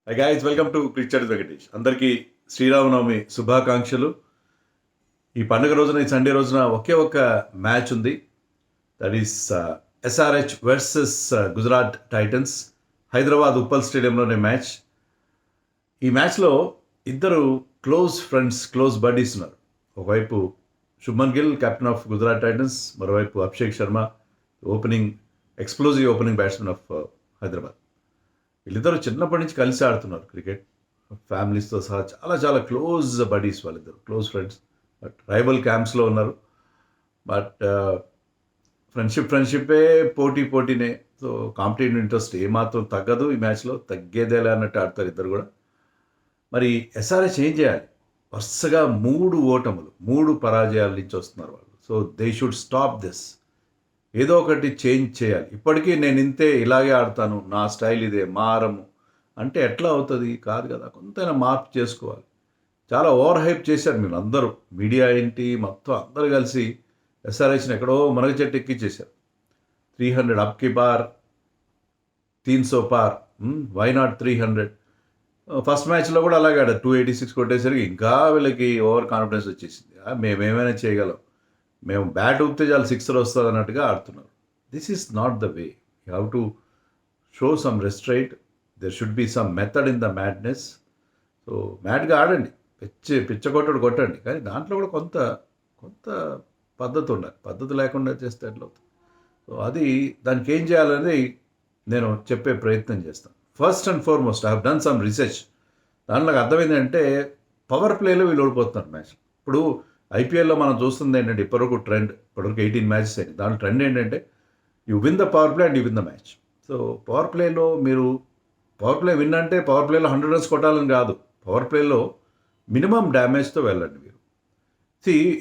Hi guys, welcome to cricket Venkatesh. అందరికీ శ్రీరామనవమి శుభాకాంక్షలు. ఈ పండుగ రోజున, ఈ సండే రోజున ఒకే ఒక్క మ్యాచ్ ఉంది. That is SRH versus Gujarat Titans. Hyderabad Uppal స్టేడియంలోనే మ్యాచ్. ఈ మ్యాచ్లో ఇద్దరు క్లోజ్ ఫ్రెండ్స్, క్లోజ్ బడ్డీస్ ఉన్నారు. ఒకవైపు Shubman Gill, captain of Gujarat Titans. మరోవైపు Abhishek Sharma, explosive opening batsmen of Hyderabad. వీళ్ళిద్దరూ చిన్నప్పటి నుంచి కలిసి ఆడుతున్నారు క్రికెట్. ఫ్యామిలీస్తో సహా చాలా చాలా క్లోజ్ బడీస్ వాళ్ళిద్దరు, క్లోజ్ ఫ్రెండ్స్. బట్ రైవల్ క్యాంప్స్లో ఉన్నారు. బట్ ఫ్రెండ్షిప్పే, పోటీనే. సో కాంపిటేటివ్ ఇంట్రెస్ట్ ఏమాత్రం తగ్గదు ఈ మ్యాచ్లో, తగ్గేదేలే అన్నట్టు ఆడతారు ఇద్దరు కూడా. మరి ఎస్ఆర్హెచ్ ఏం చేయాలి? వరుసగా 3 ఓటములు, 3 పరాజయాల నుంచి వస్తున్నారు వాళ్ళు. So they should stop this. ఏదో ఒకటి చేంజ్ చేయాలి. ఇప్పటికీ నేను ఇంతే, ఇలాగే ఆడతాను, నా స్టైల్ ఇదే, మారము అంటే ఎట్లా అవుతుంది? కాదు కదా, కొంతైనా మార్పు చేసుకోవాలి. చాలా ఓవర్ హైప్ చేశారు మీరు అందరూ, మీడియా ఏంటి మొత్తం అందరూ కలిసి ఎస్ఆర్హెచ్ని ఎక్కడో మనగ చెట్టు ఎక్కించేశారు. 300 అప్కి పార్, 300 పార్, వై నాట్ 300. ఫస్ట్ మ్యాచ్లో కూడా అలాగే ఆడారు. 286 కొట్టేసరికి ఇంకా వీళ్ళకి ఓవర్ కాన్ఫిడెన్స్ వచ్చేసింది. మేమేమైనా చేయగలం, మేము బ్యాట్ ఊపితే చాలు సిక్సర్ వస్తుంది అన్నట్టుగా ఆడుతున్నారు. This is not the way. You have to show some restraint. There should be some method in the madness. So మ్యాడ్గా ఆడండి, పిచ్చ కొట్టండి, కానీ దాంట్లో కూడా కొంత పద్ధతి ఉండాలి. పద్ధతి లేకుండా చేస్తే ఎట్లా అవుతుంది? సో దానికి ఏం చేయాలనేది నేను చెప్పే ప్రయత్నం చేస్తాను. First and foremost I have done some research. దాంట్లో నాకు అర్థమైందంటే పవర్ ప్లేలో వీళ్ళు ఓడిపోతున్నారు మ్యాచ్. ఇప్పుడు ఐపీఎల్లో మనం చూస్తుంది ఏంటంటే ఇప్పటివరకు 18 మ్యాచెస్ అయింది. దాని ట్రెండ్ ఏంటంటే you win the power play and you win the match. So power ప్లేలో మీరు పవర్ ప్లే విన్ అంటే పవర్ ప్లేలో 100 రన్స్ కొట్టాలని కాదు, పవర్ ప్లేలో మినిమం డ్యామేజ్తో వెళ్ళండి మీరు.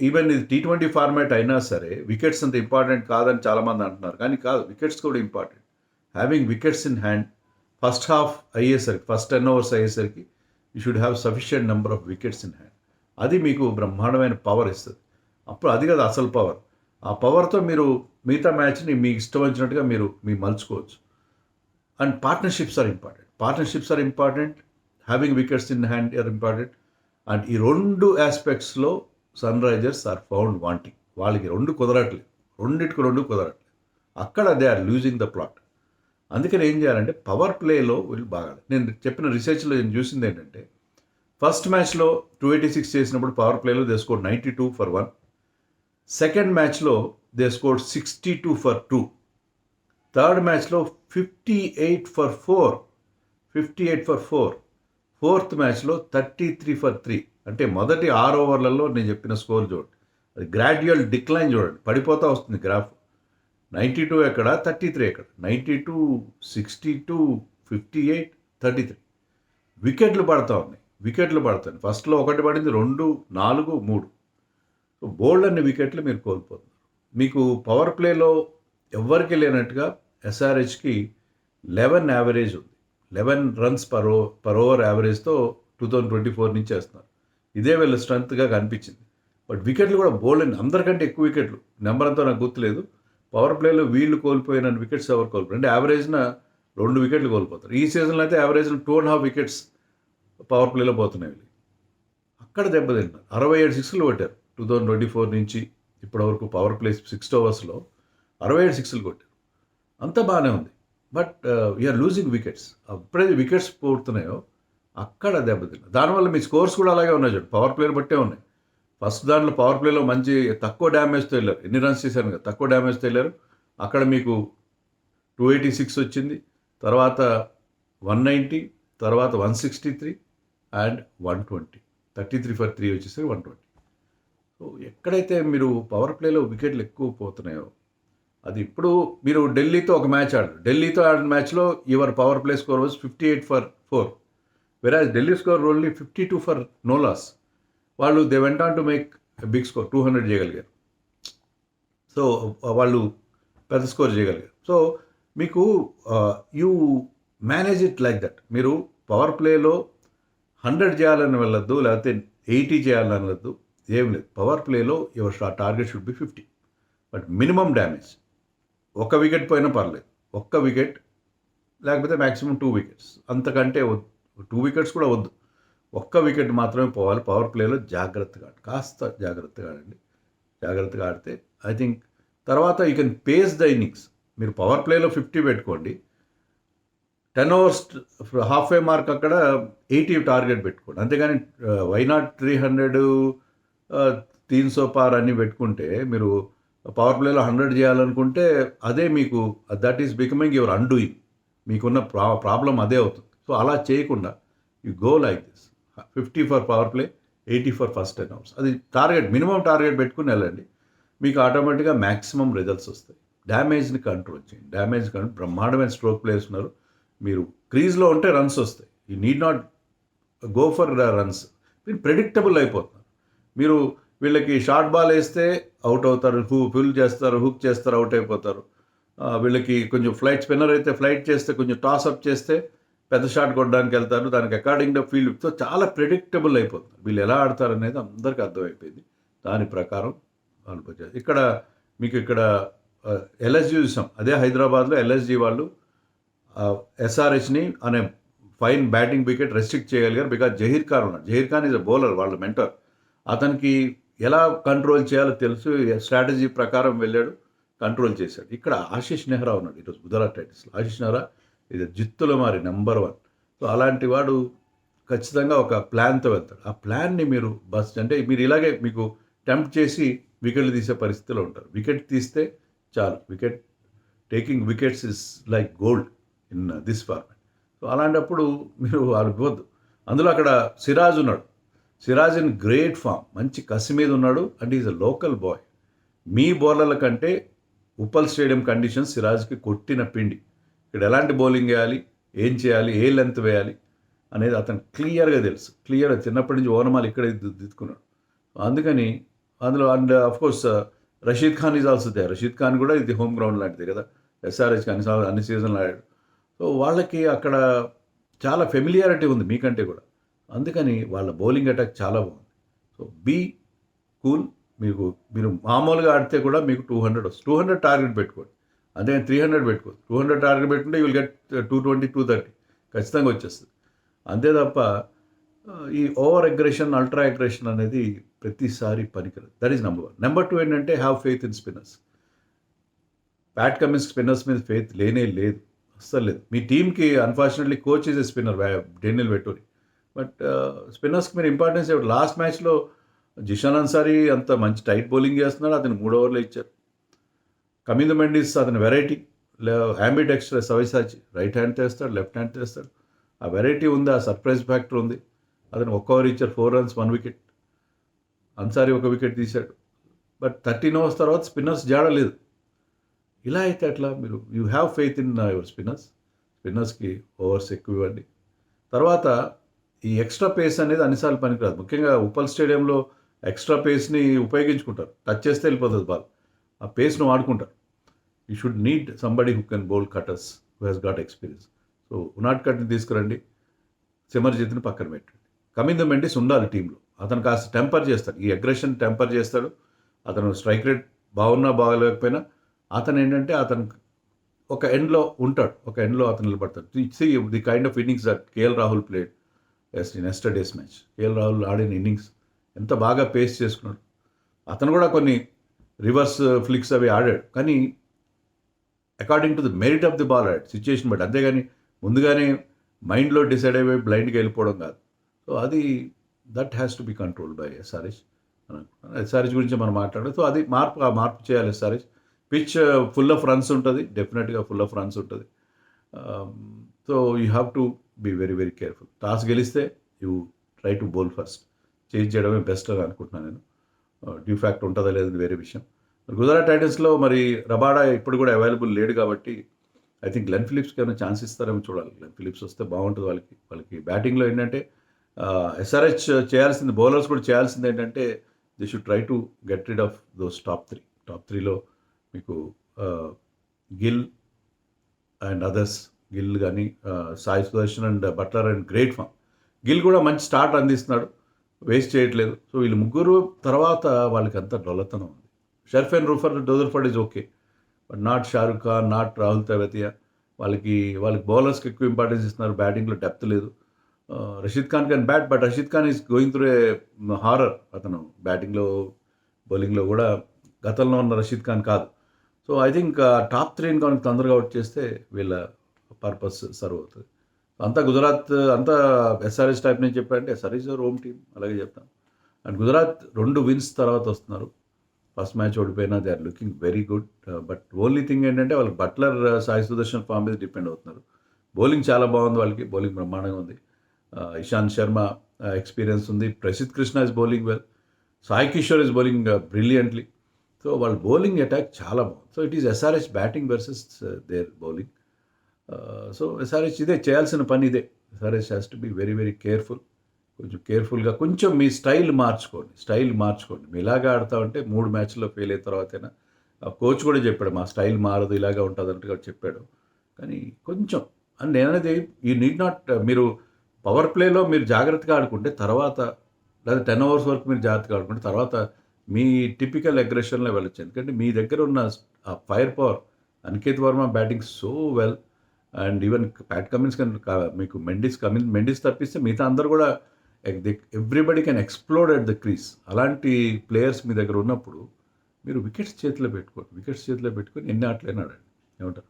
ఈవెన్ ఇది T20 ఫార్మాట్ అయినా సరే వికెట్స్ అంత ఇంపార్టెంట్ కాదని చాలామంది అంటున్నారు, కానీ కాదు, వికెట్స్ కూడా important. Having wickets in hand, first half అయ్యేసరికి, ఫస్ట్ 10 overs అయ్యేసరికి you should have sufficient number of wickets in hand. అది మీకు బ్రహ్మాండమైన పవర్ ఇస్తుంది. అప్పుడు అది కదా అసలు పవర్. ఆ పవర్తో మీరు మిగతా మ్యాచ్ని మీకు ఇష్టం వచ్చినట్టుగా మీరు మలుచుకోవచ్చు. And partnerships are important. Having wickets in hand are important. And ఈ 2 ఆస్పెక్ట్స్లో Sunrisers are found wanting. వాళ్ళకి 2 కుదరట్లేదు, 2 కుదరట్లేదు. అక్కడ they are losing the plot. అందుకని ఏం చేయాలంటే పవర్ ప్లేలో వీళ్ళు బాగా, నేను చెప్పిన రీసెర్చ్లో నేను చూసింది ఏంటంటే ఫస్ట్ మ్యాచ్లో 286 చేసినప్పుడు పవర్ ప్లేలో దే స్కోర్ 92 for 1. సెకండ్ మ్యాచ్లో దే స్కోర్ 62 for 2. థర్డ్ మ్యాచ్లో 58 for 4. ఫోర్త్ మ్యాచ్లో 33 for 3. అంటే మొదటి 6 ఓవర్లలో నేను చెప్పిన స్కోర్ చూడండి, అది గ్రాడ్యువల్ డిక్లైన్ చూడండి, పడిపోతూ వస్తుంది గ్రాఫ్. 92 ఎక్కడ, 33 ఎక్కడ, 92, 62, 58, 33. వికెట్లు పడతా ఉన్నాయి. ఫస్ట్లో 1 పడింది, 2, 4, 3. సో బోల్డ్ అన్ని వికెట్లు మీరు కోల్పోతున్నారు. మీకు పవర్ ప్లేలో ఎవ్వరికి లేనట్టుగా ఎస్ఆర్హెచ్కి 11 యావరేజ్ ఉంది. 11 runs per over యావరేజ్తో 2024 నుంచి వేస్తున్నారు. ఇదే వీళ్ళ స్ట్రెంత్గా కనిపించింది. బట్ వికెట్లు కూడా బోల్డ్ అని, అందరికంటే ఎక్కువ వికెట్లు, నెంబర్ అంతా నాకు గుర్తులేదు. పవర్ ప్లేలో వీళ్ళు కోల్పోయిన వికెట్స్ ఎవరు కోల్పోయారు అంటే యావరేజ్న 2 వికెట్లు కోల్పోతారు. ఈ సీజన్లో అయితే యావరేజ్న 2.5 వికెట్స్ పవర్ ప్లేలో పోతున్నాయి వీళ్ళు. అక్కడ దెబ్బతింటారు. 67 సిక్స్లు కొట్టారు 2024 నుంచి ఇప్పటివరకు. పవర్ ప్లే 6 ఓవర్స్లో 67 సిక్స్లు కొట్టారు. అంతా బాగానే ఉంది. But we're losing wickets. ఎప్పుడైతే వికెట్స్ పోతున్నాయో అక్కడ దెబ్బతిన్నారు. దానివల్ల మీ స్కోర్స్ కూడా అలాగే ఉన్నాయి చూడండి, పవర్ ప్లేని బట్టే ఉన్నాయి. ఫస్ట్ దాంట్లో పవర్ ప్లేలో మంచి తక్కువ డ్యామేజ్తో వెళ్ళారు, ఎన్ని రన్స్ చేశారు కదా, తక్కువ డ్యామేజ్తో వెళ్ళారు. అక్కడ మీకు 286 వచ్చింది, తర్వాత 190, తర్వాత 163 అండ్ 120. 33 for 3 వచ్చేసరికి 120. సో ఎక్కడైతే మీరు పవర్ ప్లేలో వికెట్లు ఎక్కువ పోతున్నాయో అది. ఇప్పుడు మీరు ఢిల్లీతో ఒక మ్యాచ్ ఆడారు. ఢిల్లీతో ఆడిన మ్యాచ్లో your power play score was 58 for 4. Whereas Delhi score only 52 for no loss. వాళ్ళు they went on to make big score, 200 చేయగలిగారు. సో వాళ్ళు పెద్ద స్కోర్ చేయగలిగారు. సో మీకు you manage it like that. మీరు పవర్ ప్లేలో 100 చేయాలని వెళ్ళొద్దు, లేకపోతే 80 చేయాలని వెళ్ళొద్దు, ఏం లేదు. పవర్ ప్లేలో your target should be 50. But minimum damage, 1 wicket పోయినా పర్లేదు, 1 వికెట్ లేకపోతే మ్యాక్సిమం 2 వికెట్స్, అంతకంటే 2 వికెట్స్ కూడా వద్దు. ఒక్క వికెట్ మాత్రమే పోవాలి. పవర్ ప్లేలో జాగ్రత్తగా కాస్త జాగ్రత్తగా ఆడండి. జాగ్రత్తగా ఆడితే ఐ థింక్ తర్వాత you can pace the innings. మీరు పవర్ ప్లేలో 50 పెట్టుకోండి. 10 ఓవర్స్ హాఫ్ వే మార్క్ అక్కడ 80 టార్గెట్ పెట్టుకోండి. అంతేగాని వై నాట్ 300 300 పార్ అన్నీ పెట్టుకుంటే మీరు పవర్ ప్లేలో 100 చేయాలనుకుంటే అదే మీకు that is becoming your undoing. మీకున్న ప్రాబ్లం అదే అవుతుంది. సో అలా చేయకుండా you go like this 50 for power play, 80 for first 10 hours. అది టార్గెట్, మినిమం టార్గెట్ పెట్టుకుని వెళ్ళండి. మీకు ఆటోమేటిక్గా మ్యాక్సిమం రిజల్ట్స్ వస్తాయి. డ్యామేజ్ని కంట్రోల్ చేయండి. డ్యామేజ్ బ్రహ్మాండమైన స్ట్రోక్ ప్లేయర్స్ ఉన్నారు. మీరు క్రీజ్లో ఉంటే రన్స్ వస్తాయి. You need not go for runs. మీరు ప్రెడిక్టబుల్ అయిపోతున్నారు. మీరు వీళ్ళకి షార్ట్ బాల్ వేస్తే అవుట్ అవుతారు, ఫుల్ చేస్తారు, హుక్ చేస్తారు, అవుట్ అయిపోతారు. వీళ్ళకి కొంచెం ఫ్లైట్ స్పిన్నర్ అయితే ఫ్లైట్ చేస్తే, కొంచెం టాస్ అప్ చేస్తే పెద్ద షాట్ కొట్టడానికి వెళ్తారు. దానికి అకార్డింగ్ టు ఫీల్డ్తో చాలా ప్రెడిక్టబుల్ అయిపోతుంది. వీళ్ళు ఎలా ఆడతారు అనేది అందరికీ అర్థమైపోయింది. దాని ప్రకారం వాళ్ళు ఇక్కడ మీకు ఇక్కడ ఎల్ఎస్జీ చూసాం. అదే హైదరాబాద్లో ఎల్ఎస్జీ వాళ్ళు ఎస్ఆర్హెచ్ని అనే ఫైన్ బ్యాటింగ్ వికెట్ రెస్ట్రిక్ట్ చేయగలిగారు. బికాజ్ జహీర్ ఖాన్ ఉన్నాడు. Zaheer Khan is a bowler, వాళ్ళ మెంటర్. అతనికి ఎలా కంట్రోల్ చేయాలో తెలుసు. స్ట్రాటజీ ప్రకారం వెళ్ళాడు, కంట్రోల్ చేశాడు. ఇక్కడ ఆశీష్ నెహ్రా ఉన్నాడు ఈరోజు గుజరాత్ టైటన్స్లో. ఆశీష్ నెహ్రా ఇది జిత్తుల మారి నెంబర్ 1. సో అలాంటి వాడు ఖచ్చితంగా ఒక ప్లాన్తో వెళ్తాడు. ఆ ప్లాన్ని మీరు అంటే మీరు ఇలాగే మీకు టెంప్ట్ చేసి వికెట్లు తీసే పరిస్థితిలో ఉంటారు. వికెట్ తీస్తే చాలు. Taking wickets is like gold in this format. So అలాంటప్పుడు మీరు ఆగిపోద్దు. అందులో అక్కడ సిరాజ్ ఉన్నాడు. సిరాజ్ ఇన్ గ్రేట్ ఫామ్, మంచి కసి మీద ఉన్నాడు. And is a local boy. మీ బౌలర్ల కంటే ఉప్పల్ స్టేడియం కండిషన్స్ సిరాజ్కి కొట్టిన పిండి. ఇక్కడ ఎలాంటి బౌలింగ్ వేయాలి, ఏం చేయాలి, ఏ లెంత్ వేయాలి అనేది అతను క్లియర్గా తెలుసు. క్లియర్గా చిన్నప్పటి నుంచి ఓనమాలు ఇక్కడే దిద్దుకున్నాడు. అందుకని అందులో and of course Rashid Khan is also there. Rashid Khan కూడా ఇది హోమ్ గ్రౌండ్ లాంటిది కదా. ఎస్ఆర్హెచ్కి అన్ని సీజన్లు ఆడాడు. సో వాళ్ళకి అక్కడ చాలా ఫెమిలియారిటీ ఉంది మీకంటే కూడా. అందుకని వాళ్ళ బౌలింగ్ అటాక్ చాలా బాగుంది. So be cool. మీరు మామూలుగా ఆడితే కూడా మీకు 200 వస్తుంది. 200 టార్గెట్ పెట్టుకోండి. అదే 300 పెట్టుకోండి. 200 టార్గెట్ పెట్టుకుంటే యూ విల్ గెట్ 220, 230 ఖచ్చితంగా వచ్చేస్తుంది. అంతే తప్ప ఈ ఓవర్ అగ్రెషన్, అల్ట్రా అగ్రెషన్ అనేది ప్రతిసారి పనికిరాదు. That is number 1. నెంబర్ 2 ఏంటంటే have faith in spinners. Pat Cummins spinners మీద ఫెయిత్ లేనే లేదు, అస్సలు లేదు. మీ టీంకి unfortunately coach is a spinner, Daniel Vettori. But స్పిన్నర్స్కి మీరు ఇంపార్టెన్స్ ఇవ్వరు. లాస్ట్ మ్యాచ్లో జిషాన్ అన్సారీ అంత మంచి టైట్ బౌలింగ్ చేస్తున్నాడు, అతను 3 ఓవర్లో ఇచ్చారు. కమిందు మెండిస్ అతని variety. Ambit extra సవిసాచి right hand చేస్తాడు, లెఫ్ట్ హ్యాండ్ చేస్తాడు. ఆ వెరైటీ ఉంది, ఆ సర్ప్రైజ్ ఫ్యాక్టర్ ఉంది. అతను 1 ఓవర్ ఇచ్చారు, 4 runs 1 వికెట్. అన్సారీ 1 వికెట్ తీశాడు. బట్ 13 ఓవర్స్ తర్వాత స్పిన్నర్స్ జాడలేదు. ఇలా అయితే అట్లా మీరు you have faith in your స్పిన్నర్స్కి ఓవర్స్ ఎక్కువ ఇవ్వండి. తర్వాత ఈ ఎక్స్ట్రా పేస్ అనేది అన్నిసార్లు పనికిరాదు. ముఖ్యంగా ఉప్పల్ స్టేడియంలో ఎక్స్ట్రా పేస్ని ఉపయోగించుకుంటారు. టచ్ చేస్తే వెళ్ళిపోతుంది బాల్. ఆ పేస్ను వాడుకుంటారు. You should need somebody who can bowl cutters, who has got experience. So ఉనాట్ కట్ని తీసుకురండి, సిమర్జిత్ని పక్కన పెట్టండి. కమిందు మెండిస్ ఉండాలి టీంలో. అతను కాస్త టెంపర్ చేస్తాడు, ఈ అగ్రెషన్ టెంపర్ చేస్తాడు. అతను స్ట్రైక్ రేట్ బాగున్నా బాగలేకపోయినా అతను ఏంటంటే అతను ఒక ఎండ్లో ఉంటాడు, ఒక ఎండ్లో అతను నిలబడతాడు. See the kind of innings that KL Rahul played in yesterday's match. KL Rahul ఆడిన ఇన్నింగ్స్ ఎంత బాగా పేస్ చేసుకున్నాడు. అతను కూడా కొన్ని రివర్స్ ఫ్లిక్స్ అవి ఆడాడు, కానీ according to the merit of the ball ఆడాడు, సిచ్యుయేషన్ బట్టి. అంతేగాని ముందుగానే మైండ్లో డిసైడ్ అయిపోయి బ్లైండ్గా వెళ్ళిపోవడం కాదు. సో అది that has to be controlled by SRH గురించి మనం మాట్లాడాలి. సో అది మార్పు చేయాలి SRH. Pitch full of runs ఉంటుంది, డెఫినెట్గా ఫుల్ ఆఫ్ రన్స్ ఉంటుంది. So you have to be very very careful. Toss గెలిస్తే you try to bowl first. Change చేయడమే బెస్ట్ అని అనుకుంటున్నాను నేను. డ్యూ ఫ్యాక్ట్ ఉంటుందా లేదని వేరే విషయం. గుజరాత్ టైటన్స్లో మరి రబాడా ఇప్పుడు కూడా అవైలబుల్ లేడు కాబట్టి ఐ థింక్ గ్లెన్ ఫిలిప్స్కి ఏమైనా ఛాన్స్ ఇస్తారేమో చూడాలి. గ్లెన్ ఫిలిప్స్ వస్తే బాగుంటుంది వాళ్ళకి బ్యాటింగ్లో. ఏంటంటే ఎస్ఆర్హెచ్ చేయాల్సింది, బౌలర్స్ కూడా చేయాల్సింది ఏంటంటే they should try to get rid of those top 3. Top 3లో మీకు గిల్ అండ్ అదర్స్, గిల్ కానీ Sai Sudharsan and Buttler and great form. Gill కూడా మంచి స్టార్ట్ అందిస్తున్నాడు, వేస్ట్ చేయట్లేదు. సో వీళ్ళు ముగ్గురు తర్వాత వాళ్ళకి అంత డొల్లతనం ఉంది. Sherfane Rutherford is okay, but not Shahrukh Khan, not Rahul Tewatia. వాళ్ళకి బౌలర్స్కి ఎక్కువ ఇంపార్టెన్స్ ఇస్తున్నారు, బ్యాటింగ్లో డెప్త్ లేదు. Rashid Khan can bat, but Rashid Khan is going through a horror. అతను బ్యాటింగ్‌లో, బౌలింగ్‌లో కూడా గతంలో ఉన్న రషీద్ ఖాన్ కాదు. సో, ఐ థింక్ టాప్ 3ని కనుక తొందరగా ఔట్ చేస్తే వీళ్ళ పర్పస్ సర్వ్ అవుతది. అంతా గుజరాత్ అంతా ఎస్ఆర్‌హెచ్ టైప్ నుంచి చెప్పారంటే ఎస్ఆర్‌హెచ్ యువర్ హోమ్ టీమ్ అలాగే చెప్తాం. అండ్ గుజరాత్ 2 విన్స్ తర్వాత వస్తున్నారు. ఫస్ట్ మ్యాచ్ ఓడిపోయినా they are looking very good. But only thing ఏంటంటే వాళ్ళకి బట్లర్, సాయి సుదర్శన్ ఫామ్ మీద డిపెండ్ అవుతున్నారు. బౌలింగ్ చాలా బాగుంది వాళ్ళకి. బౌలింగ్ బ్రహ్మాండంగా ఉంది. ఇషాంత్ శర్మ ఎక్స్పీరియన్స్ ఉంది. Prasidh Krishna is bowling well. Sai Kishore is bowling brilliantly. So వాళ్ళ బౌలింగ్ అటాక్ చాలా బాగుంది. So it is SRH batting versus there bowling. So SRH ఇదే చేయాల్సిన పని ఇదే. SRH has to be very very careful. కొంచెం కేర్ఫుల్గా కొంచెం మీ స్టైల్ మార్చుకోండి. మీ ఇలాగా ఆడతా ఉంటే 3 మ్యాచ్ల్లో ఫెయిల్ అయిన తర్వాతైనా కోచ్ కూడా చెప్పాడు మా స్టైల్ మారదు ఇలాగా ఉంటుంది అన్నట్టుగా చెప్పాడు. కానీ కొంచెం అని నేననేది యూ నీడ్ నాట్ మీరు పవర్ ప్లేలో మీరు జాగ్రత్తగా ఆడుకుంటే తర్వాత లేదా 10 ఓవర్స్ వరకు మీరు జాగ్రత్తగా ఆడుకుంటే తర్వాత మీ టిపికల్ అగ్రెషన్లో వెళ్ళొచ్చు. ఎందుకంటే మీ దగ్గర ఉన్న ఆ fire power Aniket Varma batting so well and even Pat Cummins మీకు మెండిస్ తప్పిస్తే మిగతా అందరూ కూడా everybody can explode at the crease. అలాంటి ప్లేయర్స్ మీ దగ్గర ఉన్నప్పుడు మీరు వికెట్స్ చేతిలో పెట్టుకొని ఎన్ని ఆటలైనా ఆడండి. ఏమంటారు?